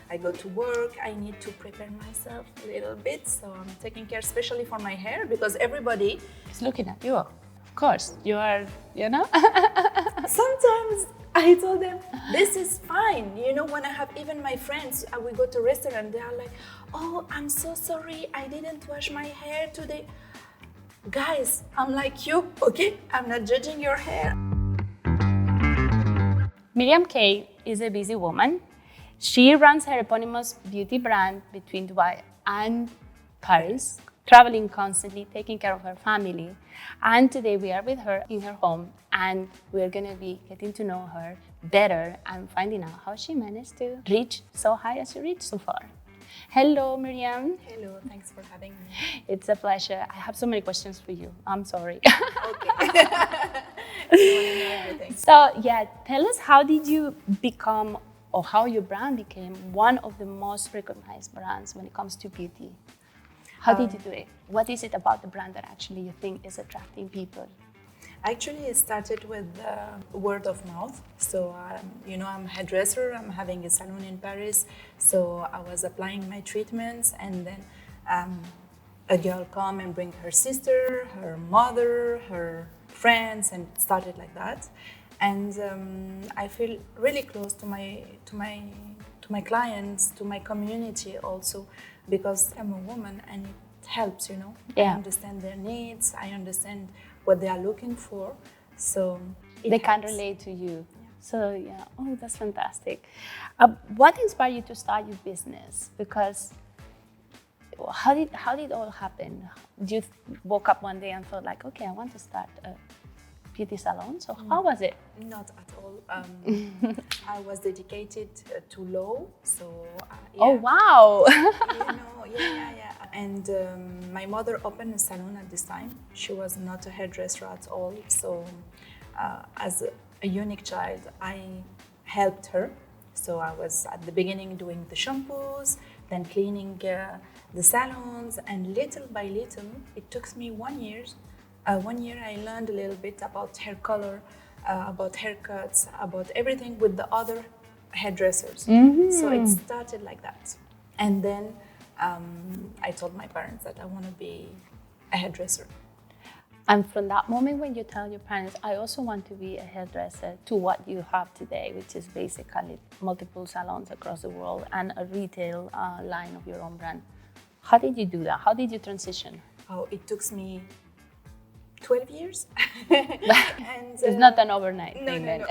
I go to work, I need to prepare myself a little bit. So I'm taking care, especially for my hair, because everybody It's looking at you. Of course, you are, sometimes I told them, this is fine. You know, when I have even my friends, we go to a restaurant, they are like, oh, I'm so sorry, I didn't wash my hair today. Guys, I'm like you, okay? I'm not judging your hair. MyriamK is a busy woman. She runs her eponymous beauty brand between Dubai and Paris, traveling constantly, taking care of her family. And today we are with her in her home, and we're gonna be getting to know her better and finding out how she managed to reach so high as she reached so far. Hello, Myriam. Hello, thanks for having me. It's a pleasure. I have so many questions for you. I'm sorry. Okay. You want to know everything. So, tell us, how did you become, or how your brand became one of the most recognized brands when it comes to beauty? How did you do it? What is it about the brand that actually you think is attracting people? Actually, it started with word of mouth. So, I'm a hairdresser. I'm having a salon in Paris. So I was applying my treatments, and then a girl come and bring her sister, her mother, her friends, and it started like that. And I feel really close to my clients, to my community also, because I'm a woman and it helps, Yeah. I understand their needs, I understand what they are looking for, so They can helps. relate to you. Yeah. So, that's fantastic. What inspired you to start your business? Because how did it all happen? Did you woke up one day and thought like, okay, I want to start a beauty salon? So how was it? Not at all. I was dedicated to law, so Oh, wow. yeah. And my mother opened a salon at this time. She was not a hairdresser at all. So as a unique child, I helped her. So I was at the beginning doing the shampoos, then cleaning the salons, and little by little, it took me 1 year. 1 year I learned a little bit about hair color, about haircuts, about everything with the other hairdressers. So it started like that. And then I told my parents that I want to be a hairdresser. And from that moment when you tell your parents, I also want to be a hairdresser, to what you have today, which is basically multiple salons across the world and a retail line of your own brand. How did you do that? How did you transition? Oh, it took me 12 years. And, It's not an overnight thing. No.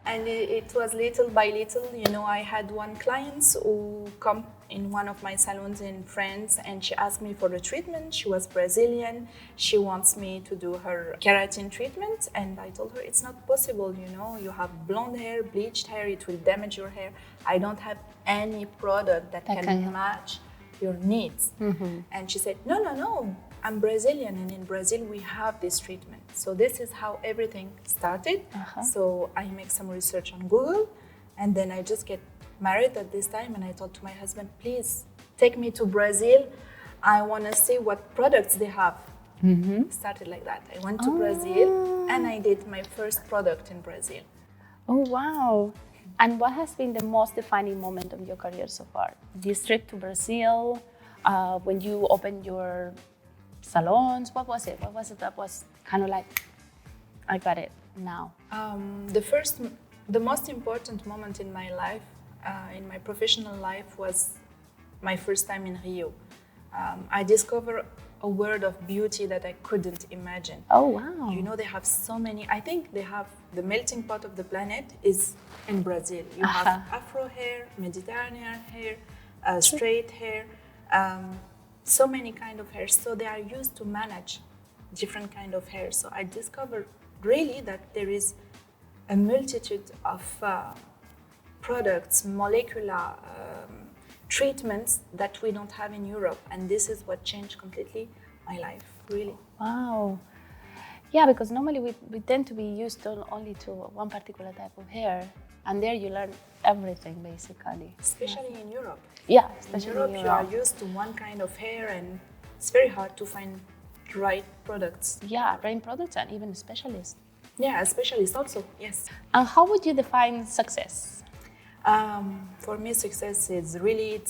And it was little by little. I had one client who come in one of my salons in France, and she asked me for the treatment. She was Brazilian. She wants me to do her keratin treatment, and I told her it's not possible. You have blonde hair, bleached hair. It will damage your hair. I don't have any product that can match your needs. And she said, no, I'm Brazilian, and in Brazil we have this treatment. So this is how everything started. So I make some research on Google, and then I just get married at this time, and I told to my husband, please take me to Brazil. I want to see what products they have. Started like that. I went to Brazil, and I did my first product in Brazil. Oh, wow. And what has been the most defining moment of your career so far? This trip to Brazil, when you opened your salons, what was it? What was it that was kind of like, I got it now? The most important moment in my life, in my professional life, was my first time in Rio. I discovered a world of beauty that I couldn't imagine. Oh, wow. They have so many. I think they have the melting pot of the planet is in Brazil. You have Afro hair, Mediterranean hair, straight hair, so many kind of hair. So they are used to manage different kind of hair. So I discovered really that there is a multitude of products, molecular treatments that we don't have in Europe, and this is what changed completely my life, really. Wow. Yeah, because normally we tend to be used only to one particular type of hair, and there you learn everything basically. Especially in Europe. Yeah, In especially Europe, in you are used to one kind of hair, and it's very hard to find the right products. Yeah, rain products and even specialists. Yeah, a specialist also, yes. And how would you define success? For me, success is really,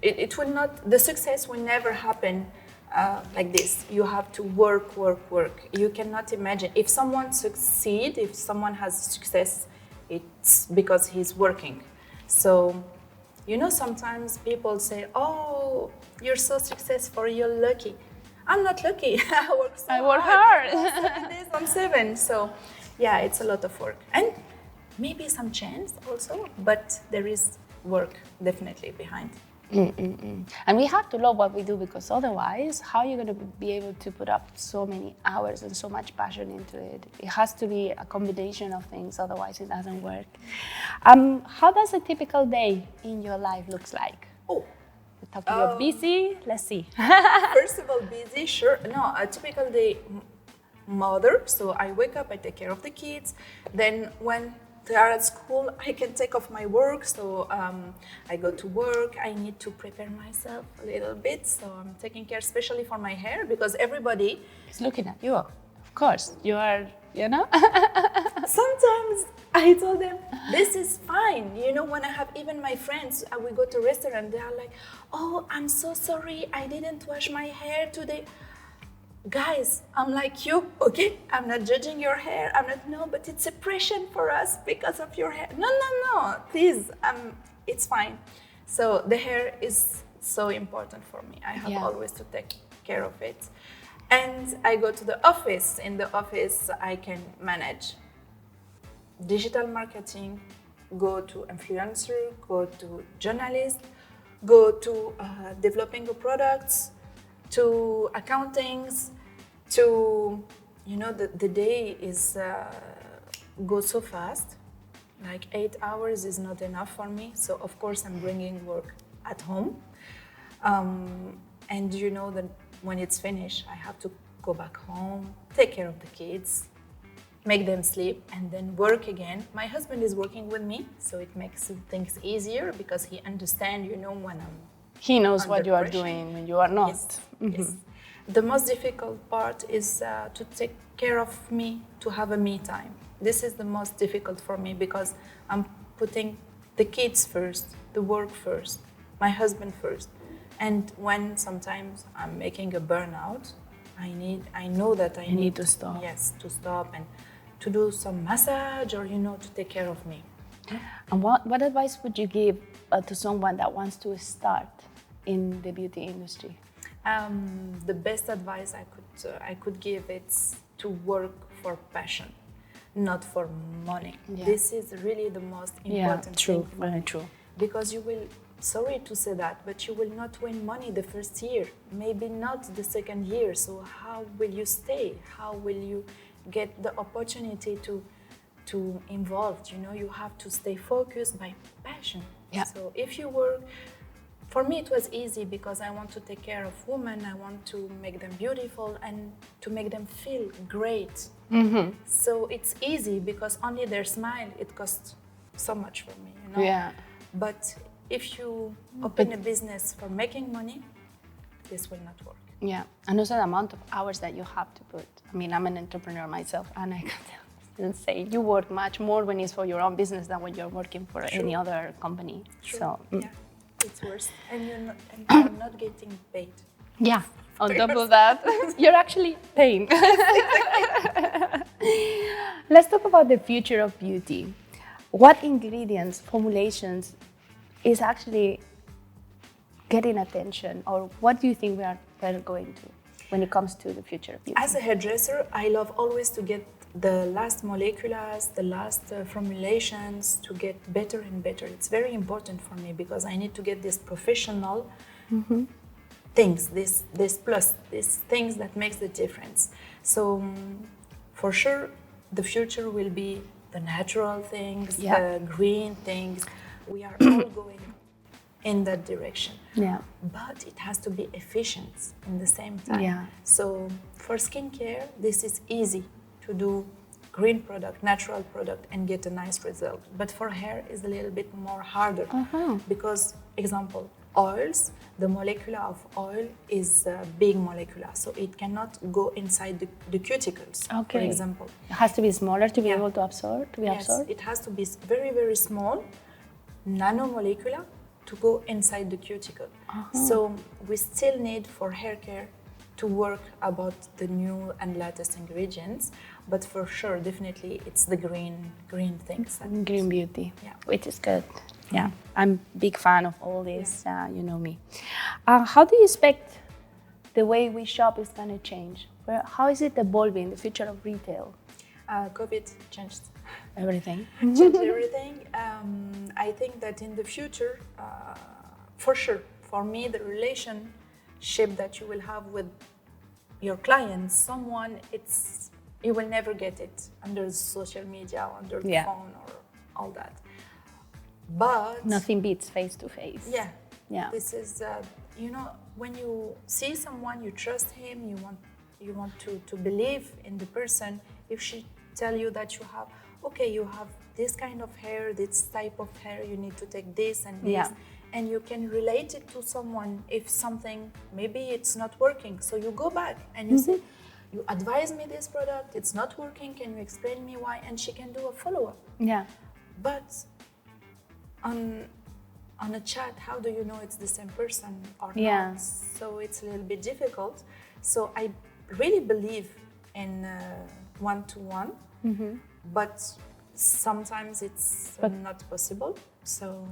it will not, the success will never happen like this. You have to work, work, work. You cannot imagine. If someone succeed, if someone has success, it's because he's working. So, sometimes people say, oh, you're so successful, you're lucky. I'm not lucky. I work hard. 7 days on 7. So, yeah, it's a lot of work. And maybe some chance also, but there is work definitely behind. And we have to love what we do, because otherwise, how are you going to be able to put up so many hours and so much passion into it? It has to be a combination of things, otherwise it doesn't work. How does a typical day in your life looks like? Oh, We're talking about busy, let's see. First of all, busy, sure. No, a typical day mother. So I wake up, I take care of the kids. Then when they are at school, I can take off my work. So I go to work. I need to prepare myself a little bit. So I'm taking care, especially for my hair, because everybody is looking at you. Of course, you are, Sometimes I told them, this is fine. When I have even my friends, we go to a restaurant, they are like, oh, I'm so sorry, I didn't wash my hair today. Guys, I'm like you, okay? I'm not judging your hair. No, but it's a pressure for us because of your hair. No, please, it's fine. So the hair is so important for me. I have always to take care of it. And I go to the office. In the office, I can manage digital marketing, go to influencer, go to journalist, go to developing the products, to accountings, to, the day is goes so fast. Like 8 hours is not enough for me. So of course I'm bringing work at home. And that when it's finished, I have to go back home, take care of the kids, make them sleep, and then work again. My husband is working with me, so it makes things easier because he understands, when he knows under what you are pressure. Doing when you are not. Yes. Yes. The most difficult part is to take care of me, to have a me time. This is the most difficult for me because I'm putting the kids first, the work first, my husband first. And when sometimes I'm making a burnout, I know that I need to stop. Yes, to stop and to do some massage or, to take care of me. And what advice would you give to someone that wants to start in the beauty industry? The best advice I could give is to work for passion, not for money. Yeah. This is really the most important true, thing. very true. Because you will, sorry to say that, but you will not win money the first year, maybe not the second year. So how will you stay? How will you get the opportunity to involve? You have to stay focused by passion. Yeah. So if you work, for me it was easy because I want to take care of women. I want to make them beautiful and to make them feel great. Mm-hmm. So it's easy because only their smile, it costs so much for me, Yeah. But if you open a business for making money, this will not work. Yeah, and also the amount of hours that you have to put. I mean, I'm an entrepreneur myself, and I can say you work much more when it's for your own business than when you're working for any other company. True. So yeah, it's worse, and you're not getting paid. Yeah, on top of that, you're actually paying. Let's talk about the future of beauty. What ingredients, formulations is actually getting attention, or what do you think we are going to when it comes to the future of beauty? As a hairdresser, I love always to get the last molecules, the last formulations, to get better and better. It's very important for me because I need to get this professional things, this plus, these things that makes the difference. So for sure, the future will be the natural things, the green things. We are all going in that direction. Yeah. But it has to be efficient in the same time. Yeah. So for skincare, this is easy to do green product, natural product, and get a nice result. But for hair, is a little bit more harder because, example, oils, the molecule of oil is a big molecule, so it cannot go inside the cuticles, for example. It has to be smaller to be able to absorb, Yes, it has to be very, very small, nanomolecular to go inside the cuticle. So we still need for hair care to work about the new and latest ingredients, but for sure, definitely, it's the green things. Green beauty, Yeah. which is good. Yeah, I'm a big fan of all this. You know me. How do you expect the way we shop is going to change? How is it evolving, the future of retail? COVID changed Everything. changed everything. I think that in the future, for sure, for me, the relationship that you will have with your clients, someone, you will never get it under social media or under the phone or all that. But nothing beats face to face. Yeah. This is, when you see someone, you trust him, you want to believe in the person. If she tell you that you have this kind of hair, this type of hair, you need to take this and this, and you can relate it to someone. If something, maybe it's not working, so you go back and you say, you advise me this product, it's not working, can you explain me why? And she can do a follow-up. Yeah. But on a chat, how do you know it's the same person or not? So it's a little bit difficult. So I really believe in one-to-one, but sometimes it's not possible. So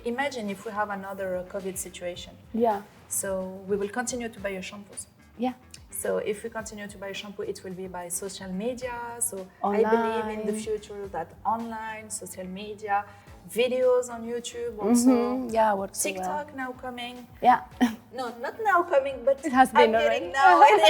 imagine if we have another COVID situation. Yeah. So we will continue to buy your shampoos. Yeah. So if we continue to buy shampoo, it will be by social media. So online. I believe in the future that online, social media, videos on YouTube also. Yeah, works TikTok now coming. Yeah. No, not now coming, but it has been I'm already. getting now and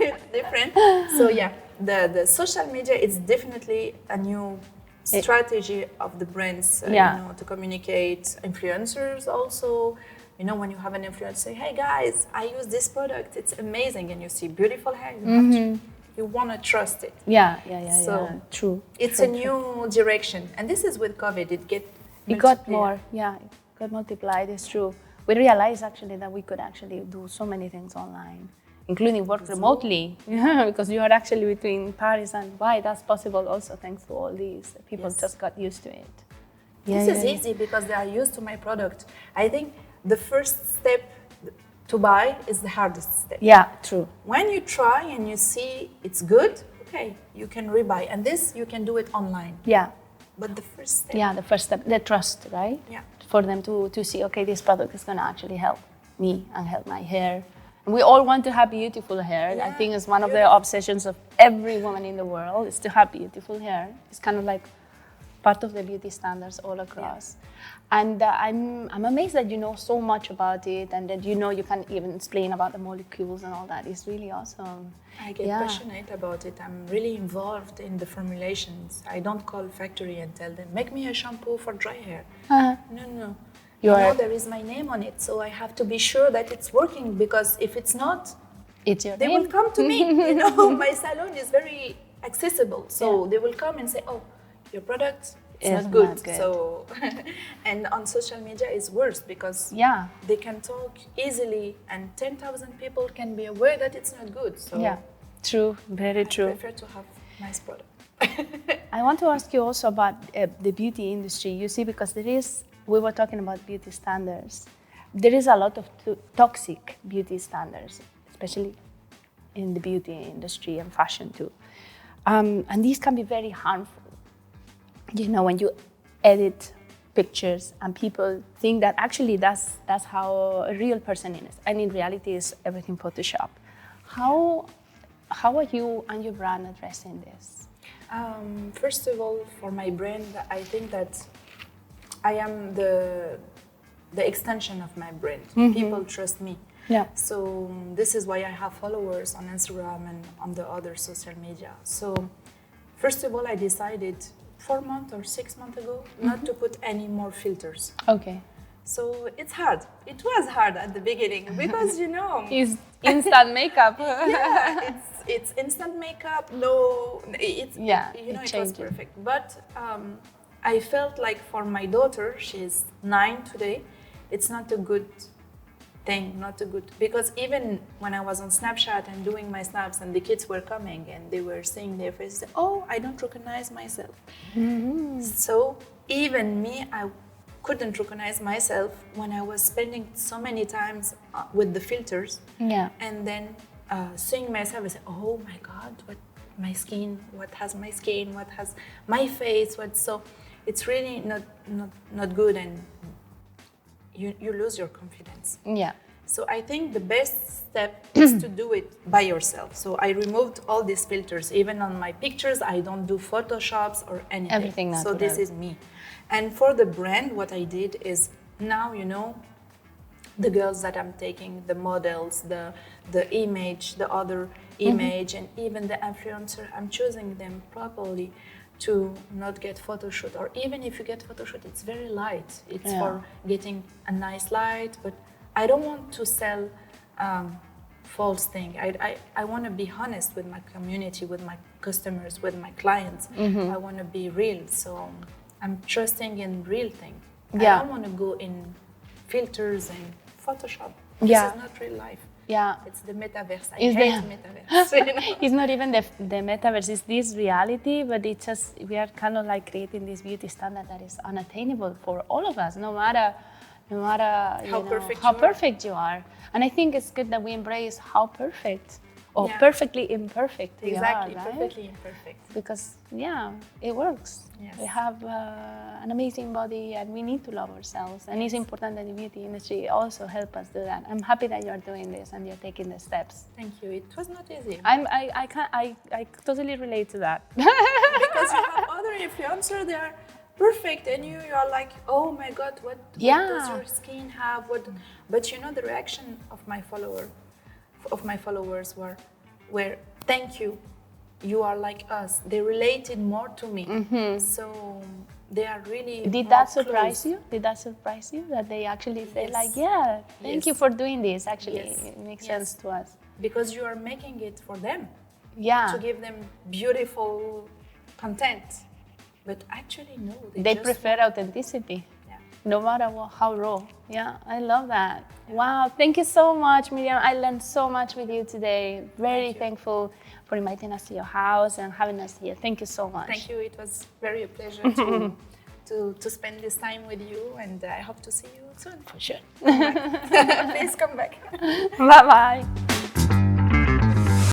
it's different. So yeah, the social media is definitely a new strategy of the brands, to communicate. Influencers also. When you have an influencer say, hey guys, I use this product, it's amazing, and you see beautiful hair, you want to trust it. Yeah. So true. It's a new direction. And this is with COVID, it got more, it got multiplied, it's true. We realized actually that we could actually do so many things online, including work remotely, because you are actually between Paris and Dubai. That's possible also thanks to all these. People just got used to it. This is easy because they are used to my product. I think the first step to buy is the hardest step. Yeah, true. When you try and you see it's good, okay, you can rebuy. And this, you can do it online. Yeah. But the first step. Yeah, the first step, the trust, right? Yeah. For them to see, okay, this product is going to actually help me and help my hair. And we all want to have beautiful hair. I think it's one of the obsessions of every woman in the world is to have beautiful hair. It's kind of like part of the beauty standards all across. And I'm amazed that you know so much about it and that you can even explain about the molecules and all that. It's really awesome. I get passionate about it. I'm really involved in the formulations. I don't call factory and tell them, make me a shampoo for dry hair. No. There is my name on it, so I have to be sure that it's working, because if it's not, they will come to me. My salon is very accessible, so they will come and say, oh, your product is not good. So, and on social media is worse because they can talk easily, and 10,000 people can be aware that it's not good. So true, very true. I prefer to have nice product. I want to ask you also about the beauty industry. You see, because we were talking about beauty standards. There is a lot of toxic beauty standards, especially in the beauty industry and fashion too. And these can be very harmful. When you edit pictures and people think that actually that's how a real person is, and in reality is everything Photoshop. How are you and your brand addressing this? First of all, for my brand, I think that I am the extension of my brand. People trust me. Yeah. So this is why I have followers on Instagram and on the other social media. So first of all, I decided 4 months or 6 months ago not to put any more filters. Okay. So it's hard. It was hard at the beginning because it's instant makeup. It's instant makeup. No, it was perfect. But I felt like for my daughter, she's 9 today, it's not a good thing, because even when I was on Snapchat and doing my snaps and the kids were coming and they were seeing their faces, oh, I don't recognize myself. So even me, couldn't recognize myself when I was spending so many times with the filters. Yeah. And then seeing myself and say, oh my God, what my skin, what has my skin, what has my face, what, so it's really not good, and you lose your confidence. Yeah. So I think the best step is to do it by yourself. So I removed all these filters. Even on my pictures, I don't do Photoshops or anything. Everything natural. So this is me. And for the brand, what I did is now, the girls that I'm taking, the models, the image, the other image, and even the influencer, I'm choosing them properly to not get photo shoot. Or even if you get photo shoot, it's very light. It's for getting a nice light, but I don't want to sell false thing. I want to be honest with my community, with my customers, with my clients. I want to be real. So I'm trusting in real thing. Yeah. I don't want to go in filters and Photoshop. Yeah. This is not real life. Yeah. It's the metaverse. I Is hate metaverse. It's not even the metaverse, it's this reality, but it's just, we are kind of like creating this beauty standard that is unattainable for all of us, no matter how perfect you are. And I think it's good that we embrace how perfect or perfectly imperfect we are, right? Perfectly imperfect. Because, it works. Yes. We have an amazing body and we need to love ourselves. And it's important that the beauty industry also help us do that. I'm happy that you're doing this and you're taking the steps. Thank you. It was not easy. I totally relate to that. Because you have other influencers, they are perfect, and you are like, oh my God, what does your skin have? But the reaction of my followers were thank you. You are like us. They related more to me. So they are really. Did that surprise you? Did that surprise you that they actually say thank you for doing this? Actually, it makes sense to us. Because you are making it for them. Yeah. To give them beautiful content. But actually, no. They prefer authenticity. Yeah. No matter how raw. Yeah, I love that. Wow, thank you so much, Myriam. I learned so much with you today. Very thankful for inviting us to your house and having us here. Thank you so much. Thank you. It was very a pleasure to spend this time with you, and I hope to see you soon. For sure. Please come back. Bye-bye.